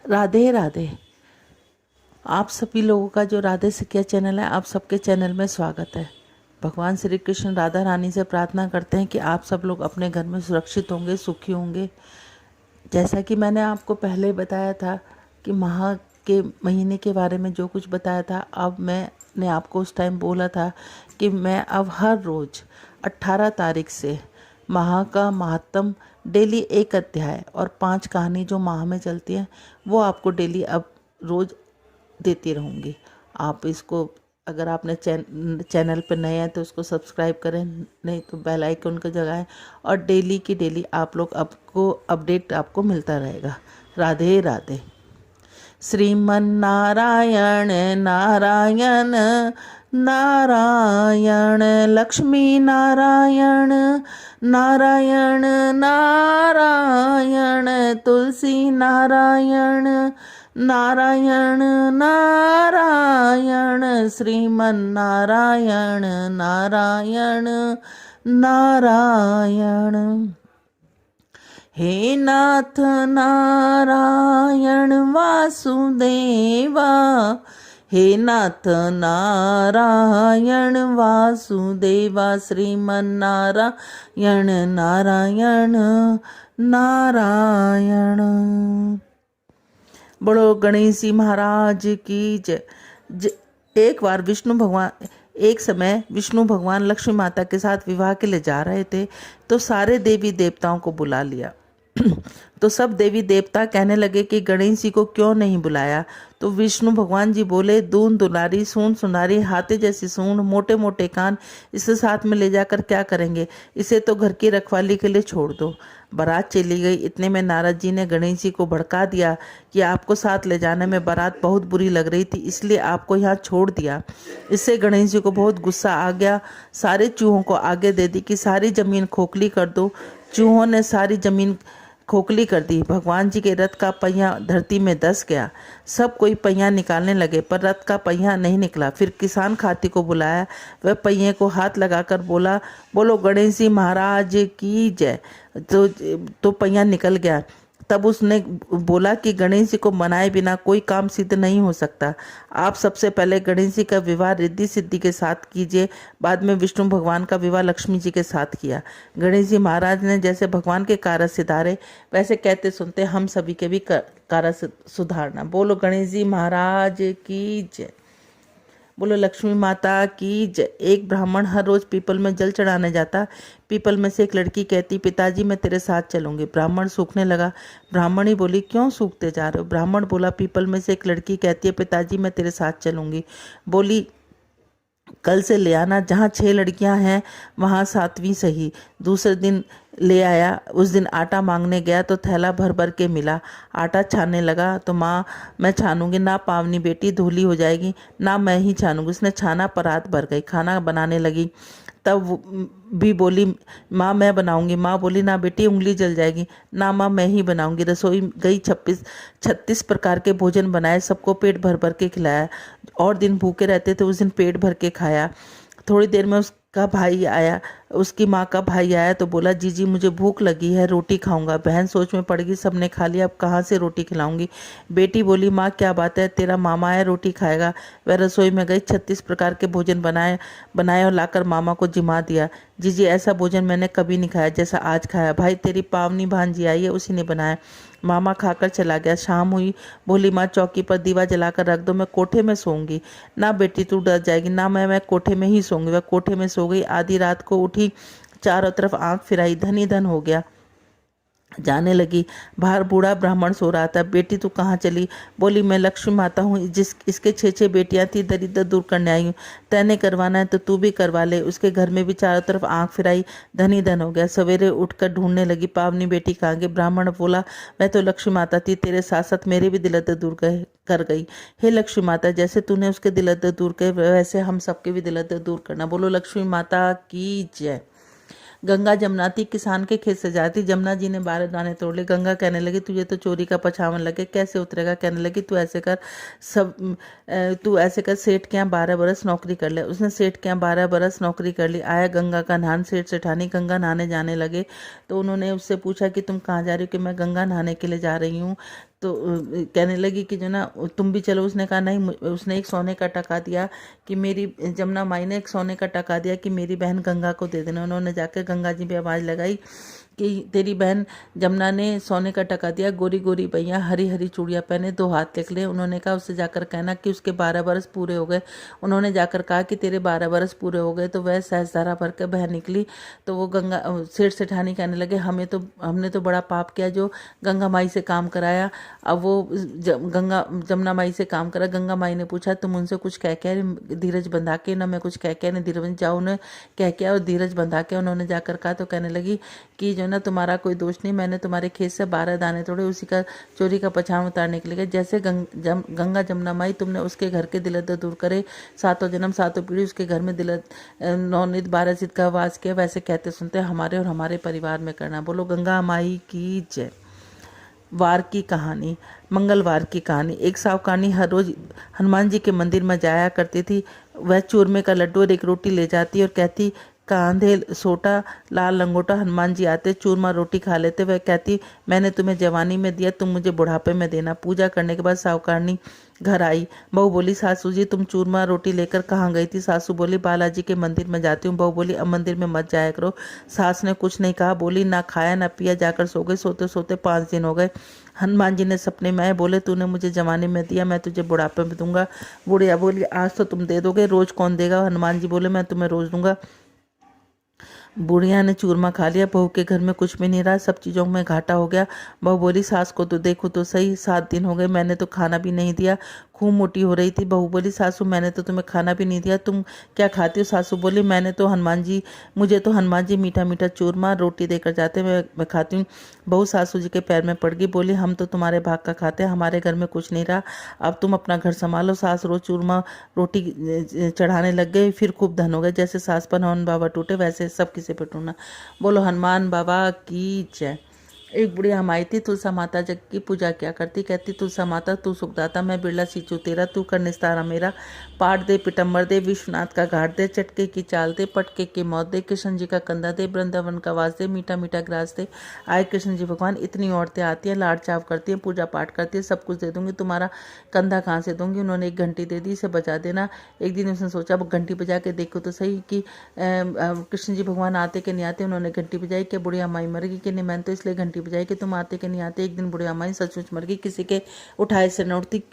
राधे राधे। आप सभी लोगों का जो राधे सिकिया चैनल है, आप सबके चैनल में स्वागत है। भगवान श्री कृष्ण राधा रानी से प्रार्थना करते हैं कि आप सब लोग अपने घर में सुरक्षित होंगे, सुखी होंगे। जैसा कि मैंने आपको पहले बताया था कि माह के महीने के बारे में जो कुछ बताया था, अब मैंने आपको उस टाइम बोला था कि मैं अब हर रोज़ 18 तारीख से माह का महात्म डेली एक अध्याय और 5 कहानी जो माह में चलती हैं वो आपको डेली अब रोज़ देती रहूँगी। आप इसको, अगर आपने चैनल पर नए हैं तो उसको सब्सक्राइब करें, नहीं तो बेल आइकन को जगाएं और डेली की डेली आप लोग आपको अपडेट आपको मिलता रहेगा। राधे राधे। श्रीमन नारायण नारायण नारायण, लक्ष्मी नारायण नारायण नारायण, तुलसी नारायण नारायण नारायण, श्रीमन नारायण नारायण नारायण। हे नाथ नारायण वासुदेवा, हे नाथ नारायण वासुदेवा, श्रीमन नारायण नारायण नारायण। बड़ो गणेश जी महाराज की जय। एक समय विष्णु भगवान लक्ष्मी माता के साथ विवाह के लिए जा रहे थे, तो सारे देवी देवताओं को बुला लिया। तो सब देवी देवता कहने लगे कि गणेश जी को क्यों नहीं बुलाया। तो विष्णु भगवान जी बोले, दून दुलारी, सूंड सुनारी, हाथे जैसी सूंड, मोटे मोटे कान, इसे साथ में ले जाकर क्या करेंगे, इसे तो घर की रखवाली के लिए छोड़ दो। बारात चली गई। इतने में नारद जी ने गणेश जी को भड़का दिया कि आपको साथ ले जाने में बारात बहुत बुरी लग रही थी, इसलिए आपको यहाँ छोड़ दिया। इससे गणेश जी को बहुत गुस्सा आ गया। सारे चूहों को आगे दे दी कि सारी ज़मीन खोखली कर दो। चूहों ने सारी ज़मीन खोखली कर दी। भगवान जी के रथ का पहिया धरती में धंस गया। सब कोई पहिया निकालने लगे पर रथ का पहिया नहीं निकला। फिर किसान खाती को बुलाया। वह पहिए को हाथ लगाकर बोला, बोलो गणेश जी महाराज की जय। तो पहिया निकल गया। तब उसने बोला कि गणेश जी को मनाए बिना कोई काम सिद्ध नहीं हो सकता। आप सबसे पहले गणेश जी का विवाह रिद्धि सिद्धि के साथ कीजिए। बाद में विष्णु भगवान का विवाह लक्ष्मी जी के साथ किया। गणेश जी महाराज ने जैसे भगवान के कार्य सिधारे, वैसे कहते सुनते हम सभी के भी कार्य सुधारना। बोलो गणेश जी महाराज की जय। बोलो लक्ष्मी माता की जय। एक ब्राह्मण हर रोज पीपल में जल चढ़ाने जाता। पीपल में से एक लड़की कहती, पिताजी मैं तेरे साथ चलूंगी। ब्राह्मण सूखने लगा। ब्राह्मणी बोली, क्यों सूखते जा रहे हो। ब्राह्मण बोला, पीपल में से एक लड़की कहती है, पिताजी मैं तेरे साथ चलूंगी। बोली, कल से ले आना, जहाँ 6 लड़कियां हैं वहाँ 7वीं सही। दूसरे दिन ले आया। उस दिन आटा मांगने गया तो थैला भर भर के मिला। आटा छानने लगा तो माँ मैं छानूंगी ना, पावनी बेटी धूली हो जाएगी ना, मैं ही छानूंगी। उसने छाना, परात भर गई। खाना बनाने लगी तब भी बोली, माँ मैं बनाऊंगी। माँ बोली, ना बेटी उंगली जल जाएगी। ना माँ मैं ही बनाऊंगी। रसोई गई, 36 प्रकार के भोजन बनाए, सबको पेट भर भर के खिलाया। और दिन भूखे रहते थे, उस दिन पेट भर के खाया। थोड़ी देर में उसका भाई आया, उसकी माँ का भाई आया तो बोला, जीजी मुझे भूख लगी है, रोटी खाऊंगा। बहन सोच में पड़ गई, सबने खा लिया, अब कहाँ से रोटी खिलाऊंगी। बेटी बोली, माँ क्या बात है, तेरा मामा है, रोटी खाएगा। वह रसोई में गई, 36 प्रकार के भोजन बनाए और लाकर मामा को जिमा दिया। जीजी ऐसा भोजन मैंने कभी नहीं खाया जैसा आज खाया। भाई तेरी पावनी भांजी आई है, उसी ने बनाया। मामा खाकर चला गया। शाम हुई। बोली, माँ चौकी पर दीवा जलाकर रख दो, मैं कोठे में सोऊंगी। ना बेटी तू डर जाएगी। ना मैं कोठे में ही सोऊंगी। वह कोठे में सो गई। आधी रात को उठी, चारों तरफ आंख फिराई, धन ही धन हो गया। जाने लगी। बाहर बूढ़ा ब्राह्मण सो रहा था। बेटी तू कहाँ चली। बोली, मैं लक्ष्मी माता हूँ, इसके 6 बेटियां थी, दरिद्र दूर करने आई हूँ। तैने करवाना है तो तू भी करवा ले। उसके घर में भी चारों तरफ आंख फिराई, धन ही धन हो गया। सवेरे उठकर ढूंढने लगी, पावनी बेटी कहाँ गई। ब्राह्मण बोला, मैं तो लक्ष्मी माता थी, तेरे साथ साथ मेरे भी दिल दर्द दूर कर गई। हे लक्ष्मी माता, जैसे तूने उसके दिल दर्द दूर करे, वैसे हम सबके भी दिल दर्द दूर करना। बोलो लक्ष्मी माता की जय। गंगा जमुना थी, किसान के खेत से जाती। जमुना जी ने 12 दाने तोड़ लिए। गंगा कहने लगी, तुझे तो चोरी का पछावन लगे, कैसे उतरेगा। कहने लगी, तू ऐसे कर, सेठ के यहाँ 12 बरस नौकरी कर ले। उसने सेठ के यहाँ 12 बरस नौकरी कर ली। आया गंगा का नहान। सेठ सेठानी गंगा नहाने जाने लगे तो उन्होंने उससे पूछा कि तुम कहाँ जा रही हो। कि मैं गंगा नहाने के लिए जा रही हूँ। तो कहने लगी कि जो ना तुम भी चलो। उसने कहा नहीं। उसने एक सोने का टका दिया कि मेरी जमुना माई ने एक सोने का टका दिया कि मेरी बहन गंगा को दे देना। उन्होंने जाकर गंगा जी पे आवाज़ लगाई कि तेरी बहन जमुना ने सोने का टका दिया, गोरी गोरी भैया, हरी हरी चूड़ियाँ पहने, 2 हाथ निकले। उन्होंने कहा उससे जाकर कहना कि उसके 12 बरस पूरे हो गए। उन्होंने जाकर कहा कि तेरे 12 बरस पूरे हो गए। तो वह सहस्त्रधारा भर के बहन निकली। तो वो गंगा सेठ सेठानी कहने लगे हमने तो बड़ा पाप किया जो गंगा माई से काम कराया। अब वो जमुना माई से काम करा। गंगा माई ने पूछा तुम उनसे कुछ कह के धीरज बंधा के? ना मैं कुछ कह के नहीं धीरज जाओ। उन्हें कह के और धीरज बंधा के उन्होंने जाकर कहा। तो कहने लगी कि जो ना तुम्हारा कोई दोष नहीं, मैंने तुम्हारे खेत से 12 दाने तोड़े, उसी का चोरी का पछाड़ उतारने के लिए। जैसे गंगा जमुना माई तुमने उसके घर के दिल दर्द दूर करे, 7 जन्म 7 पीढ़ी उसके घर में 9 नित 12 सिद्ध का वास किया, वैसे कहते सुनते हमारे और हमारे परिवार में करना। बोलो गंगा माई की जय। वार की कहानी। मंगलवार की कहानी। एक सावकारनी हर रोज हनुमान जी के मंदिर में जाया करती थी। वह चूरमे का लड्डू और एक रोटी ले जाती और कहती कांधे सोटा लाल लंगोटा हनुमान जी आते, चूरमा रोटी खा लेते। वह कहती मैंने तुम्हें जवानी में दिया, तुम मुझे बुढ़ापे में देना। पूजा करने के बाद सावकारनी घर आई। बहू बोली सासू जी तुम चूरमा रोटी लेकर कहाँ गई थी? सासू बोली बालाजी के मंदिर में जाती हूँ। बहू बोली अब मंदिर में मत जाया करो। सास ने कुछ नहीं कहा, बोली ना खाया ना पिया, जाकर सो गए। सोते सोते 5 दिन हो गए। हनुमान जी ने सपने में आए, बोले तूने मुझे जवानी में दिया, मैं तुझे बुढ़ापे में दूंगा। बुढ़िया बोली आज तो तुम दे दोगे, रोज कौन देगा? हनुमान जी बोले मैं तुम्हें रोज दूंगा। बुढ़िया ने चूरमा खा लिया। बहू के घर में कुछ भी नहीं रहा, सब चीज़ों में घाटा हो गया। बहू बोली सास को तो देखो तो सही, 7 दिन हो गए मैंने तो खाना भी नहीं दिया, खूब मोटी हो रही थी। बहू बोली सासू मैंने तो तुम्हें खाना भी नहीं दिया, तुम क्या खाती हो? सासू बोली मुझे तो हनुमान जी मीठा मीठा चूरमा रोटी देकर जाते, मैं खाती हूँ। बहू सासू जी के पैर में पड़ गई, बोली हम तो तुम्हारे भाग का खाते हैं, हमारे घर में कुछ नहीं रहा, अब तुम अपना घर संभालो। सास रोज चूरमा रोटी चढ़ाने लग गए, फिर खूब धन हो गए। जैसे सास पर हनुमान बाबा टूटे वैसे सब किसी पे टूटना। बोलो हनुमान बाबा की जय। एक बुढ़िया हम आई थी, तुलसा माता जग की पूजा क्या करती। कहती तुलसा माता तू सुखदाता, मैं बिरला सींचू तेरा, तू कर निस्तारा मेरा। पाट दे पिटम्बर दे, विश्वनाथ का घाट दे, चटके की चाल दे, पटके की मौत दे, कृष्ण जी का कंधा दे, वृंदावन का वास दे, मीठा मीठा ग्रास दे। आए कृष्ण जी भगवान। इतनी औरतें आती हैं, लाड चाव करती हैं, पूजा पाठ करती है, सब कुछ दे दूंगी, तुम्हारा कंधा कहाँ से दूंगी? उन्होंने एक घंटी दे दी, इसे बजा देना। एक दिन उसने सोचा अब घंटी बजा के देखो तो सही कि कृष्ण जी भगवान आते कि नहीं आते। उन्होंने घंटी बजाई कि बुढ़िया माई मर गई कि नहीं, मैंने तो इसलिए घंटी बजाई कि तुम आते कि नहीं आते। एक दिन बुढ़िया माई सचमुच मर गई, किसी के उठाए से न उठती,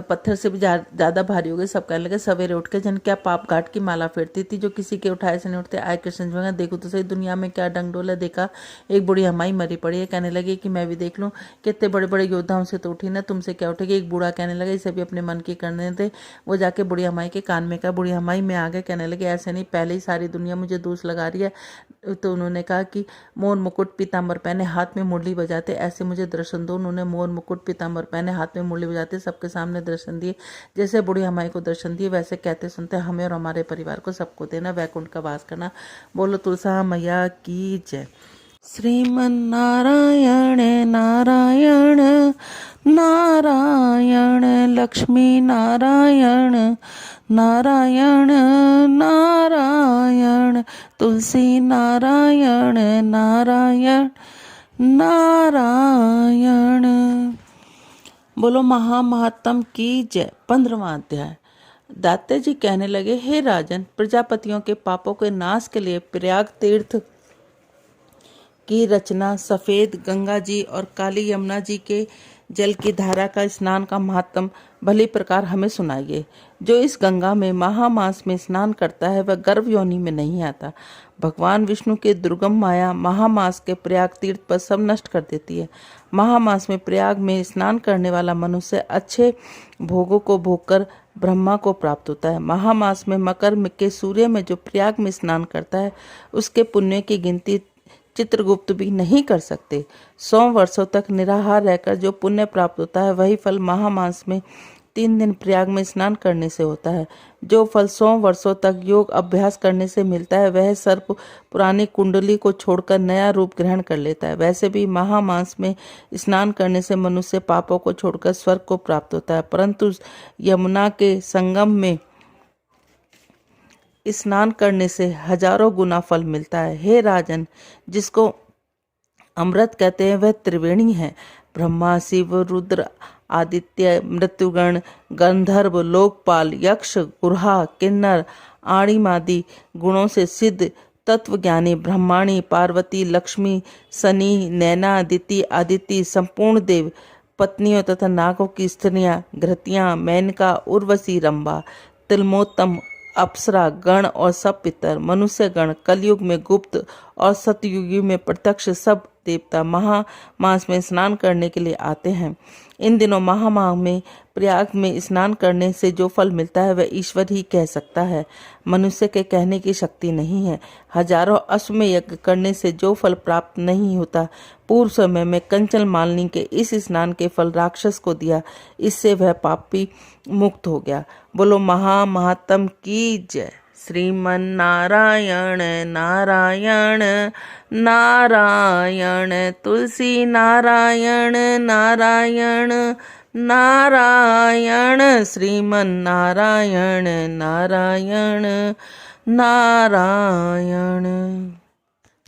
पत्थर से भी ज़्यादा भारी हो गई। सब कहने लगे सवेरे उठ के जन क्या पाप घाट की माला फेरती थी जो किसी के उठाए से नहीं उठते। आए कृष्ण जी भगवान, देखो तो सही दुनिया में क्या डंगडोल है। देखा एक बुढ़िया माई मरी पड़ी है, कहने लगी कि मैं भी देख लूँ, कितने बड़े बड़े योद्धाओं से तो उठी ना, तुमसे क्या उठेगी। एक बूढ़ा कहने लगा इसे भी अपने मन की करने दे। वो जाके बुढ़िया माई के कान में कहा बुढ़िया माई मैं आ गया। कहने लगे ऐसे नहीं, पहले ही सारी दुनिया मुझे दोष लगा रही है। तो उन्होंने कहा कि मोर मुकुट पीताम्बर पहने हाथ में मुरली बजाते ऐसे मुझे दर्शन दो। उन्होंने मोर मुकुट पीताम्बर पहने हाथ में मुरली बजाते सबके सामने दर्शन दिए। जैसे बुढ़िया माई को दर्शन दिए वैसे कहते सुनते हमें और हमारे परिवार को सबको देना, वैकुंठ का वास करना। बोलो तुलसा मैया की जय। श्रीमन नारायण नारायण नारायण, लक्ष्मी नारायण नारायण नारायण, तुलसी नारायण नारायण नारायण। बोलो महामहात्म की जय। 15वां अध्याय। दाते जी कहने लगे हे राजन, प्रजापतियों के पापों के नाश के लिए प्रयाग तीर्थ की रचना, सफेद गंगा जी और काली यमुना जी के जल की धारा का स्नान का महात्म भली प्रकार हमें सुनाइए। जो इस गंगा में महामास में स्नान करता है वह गर्भ योनि में नहीं आता। भगवान विष्णु के दुर्गम माया महामास के प्रयाग तीर्थ पर सब नष्ट कर देती है। महामास में प्रयाग में स्नान करने वाला मनुष्य अच्छे भोगों को भोगकर ब्रह्मा को प्राप्त होता है। महामास में मकर के सूर्य में जो प्रयाग में स्नान करता है उसके पुण्य की गिनती चित्रगुप्त भी नहीं कर सकते। 100 वर्षों तक निराहार रहकर जो पुण्य प्राप्त होता है वही फल महामास में 3 दिन प्रयाग में स्नान करने से होता है। जो फल 100 वर्षों तक योग अभ्यास करने से मिलता है वह सर्प पुरानी कुंडली को छोड़कर नया रूप ग्रहण कर लेता है। वैसे भी महामास में स्नान करने से मनुष्य पापों को छोड़कर स्वर्ग को प्राप्त होता है, परंतु यमुना के संगम में स्नान करने से हजारों गुना फल मिलता है। हे राजन, जिसको अमृत कहते हैं वह त्रिवेणी है। ब्रह्मा, शिव, रुद्र, आदित्य, मृत्युगण, गंधर्व, लोकपाल, यक्ष, गुरहा, किन्नर, आणिमादि गुणों से सिद्ध तत्वज्ञानी ब्रह्माणी, पार्वती, लक्ष्मी, शनि, नैना, दिति, आदिति, संपूर्ण देव, पत्नियों तथा नागों की स्त्रियां, घृतियां, मेनका, उर्वशी, रंभा, तिलमोत्तम, अप्सरा गण और सब पितर, मनुष्य गण, कलयुग में गुप्त और सतयुगी में प्रत्यक्ष सब देवता महा मास में स्नान करने के लिए आते हैं। इन दिनों महामाह में प्रयाग में स्नान करने से जो फल मिलता है वह ईश्वर ही कह सकता है, मनुष्य के कहने की शक्ति नहीं है। हजारों अश्वमेध यज्ञ करने से जो फल प्राप्त नहीं होता, पूर्व समय में कंचन मालिनी के इस स्नान के फल राक्षस को दिया, इससे वह पापी मुक्त हो गया। बोलो महात्म की जय। श्रीमन नारायण नारायण नारायण, तुलसी नारायण नारायण नारायण, श्रीमन नारायण नारायण नारायण।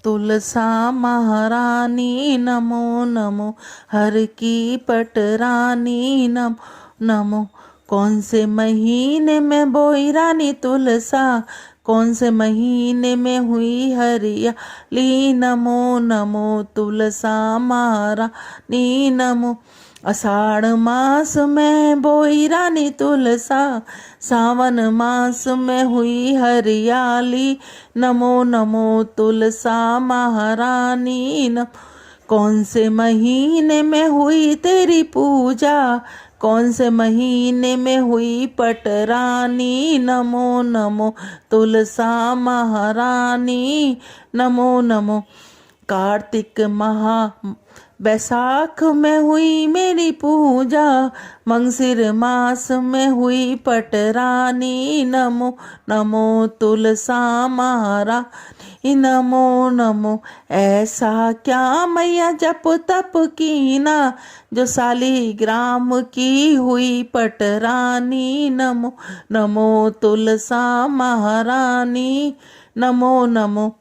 तुलसा महारानी नमो नमो, हर की पटरानी नमो नमो। कौन से महीने में बोई रानी तुलसा, कौन से महीने में हुई हरियाली, नमो नमो तुलसा महारानी नमो। आषाढ़ मास में बोई रानी तुलसा, सावन मास में हुई हरियाली, नमो नमो तुलसा महारानी नमो। कौन से महीने में हुई तेरी पूजा, कौन से महीने में हुई पटरानी, नमो नमो तुलसा महारानी नमो नमो। कार्तिक महा बैसाख में हुई मेरी पूजा, मंगसिर मास में हुई पटरानी, नमो नमो तुलसा महारानी नमो नमो। ऐसा क्या मैया जप तप कीना, जो शालिग्राम की हुई पटरानी, नमो नमो तुलसा महारानी नमो नमो।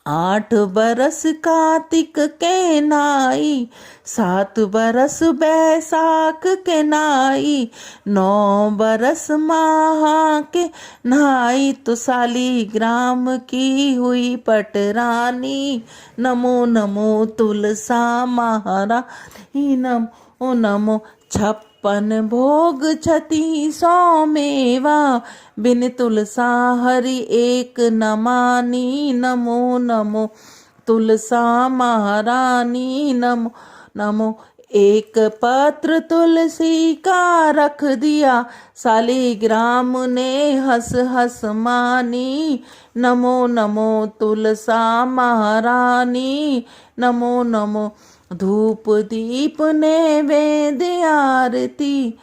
8 बरस कार्तिक के नाई, 7 बरस बैसाख के नाई, 9 बरस माह के नाई, तो शालिग्राम की हुई पटरानी, नमो नमो तुलसा महारानी नमो नमो। 56 भोग 3600 मेवा, बिन तुलसा हरि एक न मानी, नमो नमो तुलसा महारानी नमो नमो। एक पत्र तुलसी का रख दिया, शालिग्राम ने हंस हंस मानी, नमो नमो तुलसा महारानी नमो नमो। धूप दीप नैवेद्य आरती,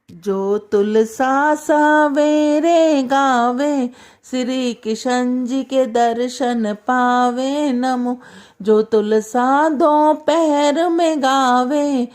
जो तुलसा सवेरे गावे, श्री कृष्ण जी के दर्शन पावे, नमो। जो तुलसा दोपहर में गावे,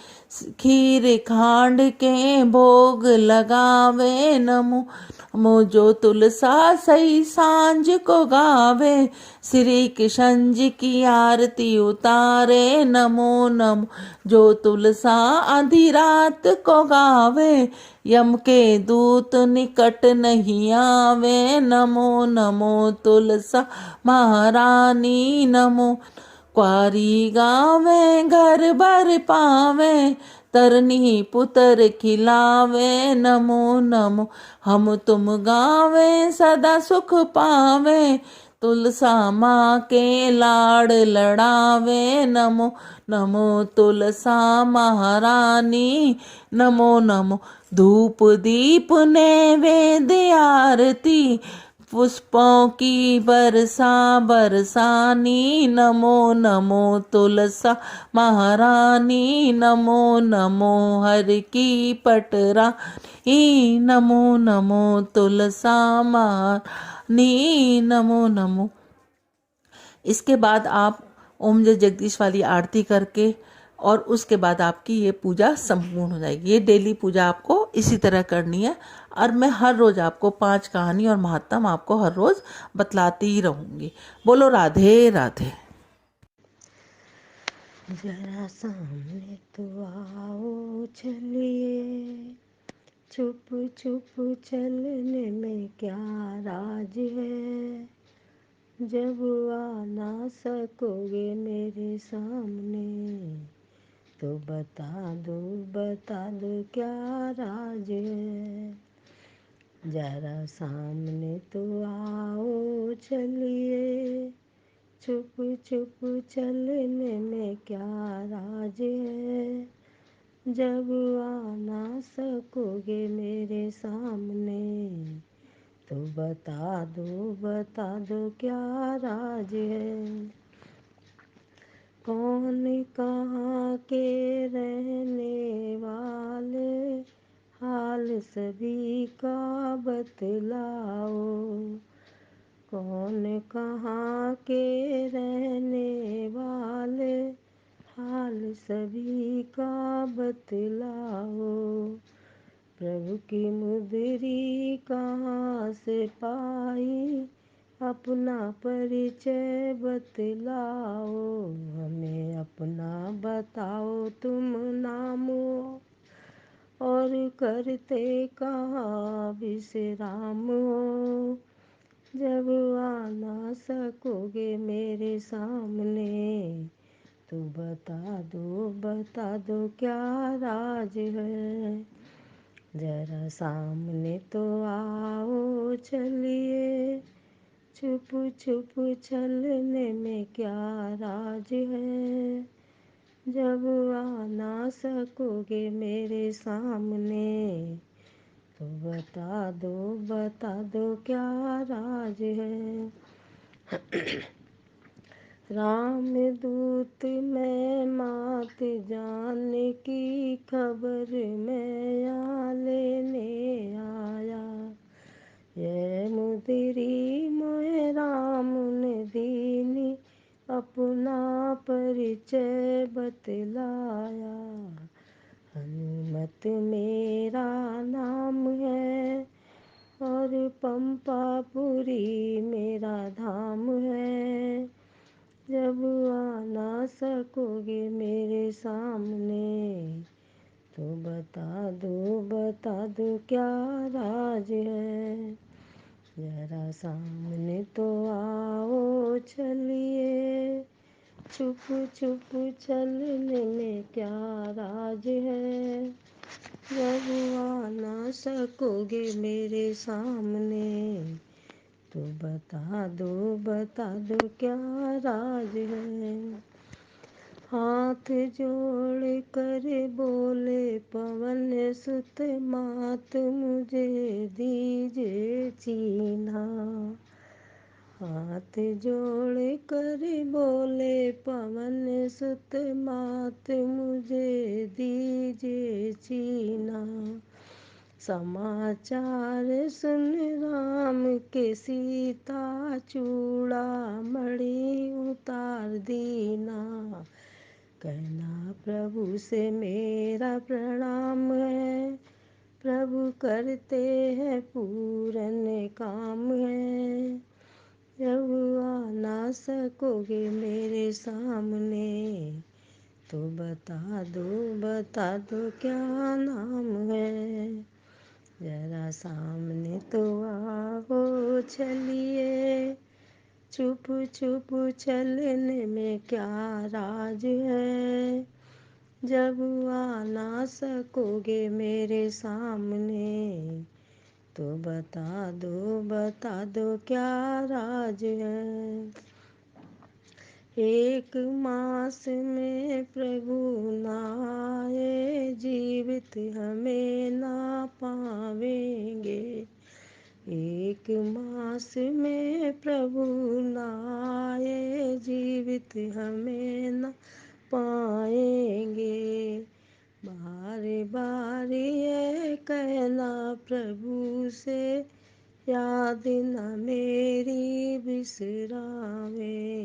खीर खांड के भोग लगावे, नमो नमो। जो तुलसा सही सांझ को गावे, श्री कृष्ण जी की आरती उतारे, नमो नमो। जो तुलसा आधी रात को गावे, यम के दूत निकट नहीं आवे, नमो नमो तुलसा महारानी नमो। क्वारी गावे घर भर पावे, तरनी पुत्र खिलावे, नमो नमो। हम तुम गावे सदा सुख पावे, तुलसा माँ के लाड़ लड़ावे, नमो नमो तुलसा महारानी नमो नमो। धूप दीप नैवेद्य आरती, पुष्पों की बरसा बरसानी, नमो नमो तुलसा महारानी नमो नमो। हर की पटरानी नमो नमो तुलसा महारानी नमो नमो। इसके बाद आप ओम जय जगदीश वाली आरती करके और उसके बाद आपकी ये पूजा संपूर्ण हो जाएगी। ये डेली पूजा आपको इसी तरह करनी है और मैं हर रोज़ आपको 5 कहानी और महात्म आपको हर रोज़ बतलाती ही रहूँगी। बोलो राधे राधे। जरा सामने तो आओ चलिए, छुप छुप चलने में क्या राज है। जब आ ना सकोगे मेरे सामने, तो बता दो क्या राज है। जरा सामने तो आओ चलिए, छुप छुप चलने में क्या राज है। जब आ ना सकोगे मेरे सामने, तो बता दो क्या राज है। कौन कहाँ के रहने वाले, हाल सभी का बतलाओ। कौन कहाँ के रहने वाले, हाल सभी का बतलाओ। प्रभु की मुद्री कहाँ से पाई, अपना परिचय बतलाओ। हमें अपना बताओ तुम नाम हो, और करते कहाँ विश्राम हो। जब आ ना सकोगे मेरे सामने, तो बता दो क्या राज है। जरा सामने तो आओ चलिए, छुप छुप चलने में क्या राज है। जब आ ना सकोगे मेरे सामने, तो बता दो क्या राज है। राम दूत मैं मात जाने की खबर मैं यहाँ लेने आया। ये मुदरी मोहे राम ने दीनी, अपना परिचय बतलाया। हनुमत मेरा नाम है, और पंपापुरी मेरा धाम है। जब आ ना सकोगे मेरे सामने, तो बता दो क्या राज है। जरा सामने तो आओ चलिए, छुप छुप चलने में क्या राज है। जब आ ना सकोगे मेरे सामने, तो बता दो क्या राज है। हाथ जोड़ कर बोले पवन सुत मात, मुझे दीजिए चीन्हा। हाथ जोड़ कर बोले पवन सुत मात, मुझे दीजिए चीन्हा। समाचार सुन राम के सीता, चूड़ा मणि उतार दीना। कहना प्रभु से मेरा प्रणाम है, प्रभु करते हैं पूरन काम है। जब आ ना सकोगे मेरे सामने, तो बता दो क्या नाम है। जरा सामने तो आओ चलिए, छुप छुप चलने में क्या राज है। जब आ ना सकोगे मेरे सामने, तो बता दो क्या राज है। एक मास में प्रभु नाए, जीवित हमें ना पावेंगे। एक मास में प्रभु नाए, जीवित हमें न पाएंगे। बार बार ये कहना प्रभु से, याद न मेरी बिसरावे।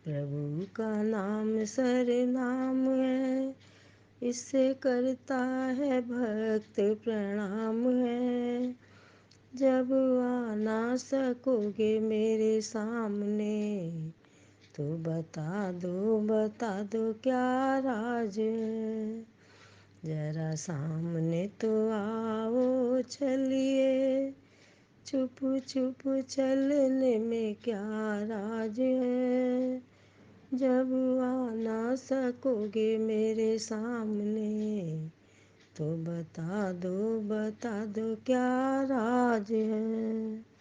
प्रभु का नाम सरनाम है, इससे करता है भक्त प्रणाम है। जब आ ना सकोगे मेरे सामने, तो बता दो क्या राज है। जरा सामने तो आओ चलिए, चुप चुप चलने में क्या राज है। जब आ ना सकोगे मेरे सामने, तो बता दो क्या राज है।